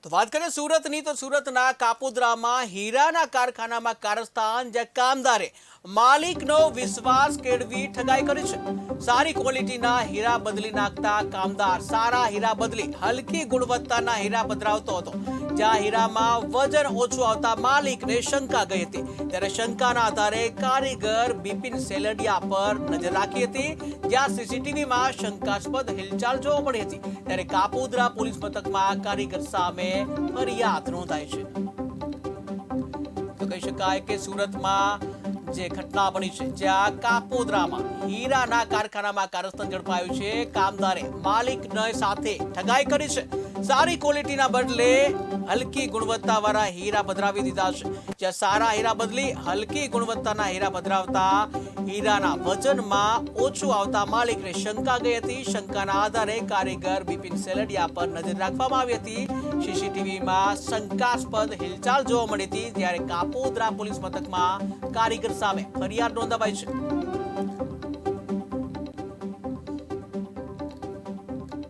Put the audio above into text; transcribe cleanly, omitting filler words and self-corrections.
તો વાત કરીએ સુરતની તો સુરતના કાપોદ્રામાં હીરાના કારખાનામાં કારસ્તાન જ્યાં કામદારે માલિકનો વિશ્વાસ કેળવી ઠગાઈ કરી છે। સારી ક્વોલિટીના હીરા બદલી નાખતા કામદાર સારા હીરા બદલી હલકી ગુણવત્તાના હીરા પધરાવતો હતો। જ્યાં હીરામાં વજન ઓછું આવતા માલિકને શંકા ગઈ હતી, ત્યારે શંકાના આધારે કારીગર બિપિન સેલડિયા પર નજર રાખી હતી। જ્યાં સીસીટીવીમાં શંકાસ્પદ હિલચાલ જોવા મળી હતી, ત્યારે કાપોદ્રા પોલીસ મથકમાં કારીગર સામે ફરિયાદ નોંધાઈ છે। તો કહી શકાય કે સુરતમાં જે ઘટના બની છે, જ્યાં કાપોદ્રામાં હીરાના કારખાનામાં કારસ્તાન ઝડપાયું છે। કામદારે માલિકને સાથે ઠગાઈ કરી છે। સારી ક્વોલિટીના બદલે હલકી ગુણવત્તાવાળા હીરા પધરાવી દીધા છે। જ્યાં સારા હીરા બદલી હલકી ગુણવત્તાના હીરા પધરાવતા હીરાના વજનમાં ઓછું આવતા માલિકને શંકા ગઈ હતી। શંકાના આધારે કારીગર બિપિન સેલડિયા પર નજર રાખવામાં આવી હતી। સીસીટીવીમાં શંકાસ્પદ હિલચાલ જોવા મળી હતી, જ્યારે કાપોદ્રા પોલીસ મથકમાં કારીગર સામે ફરિયાદ નોંધાવાઈ છે।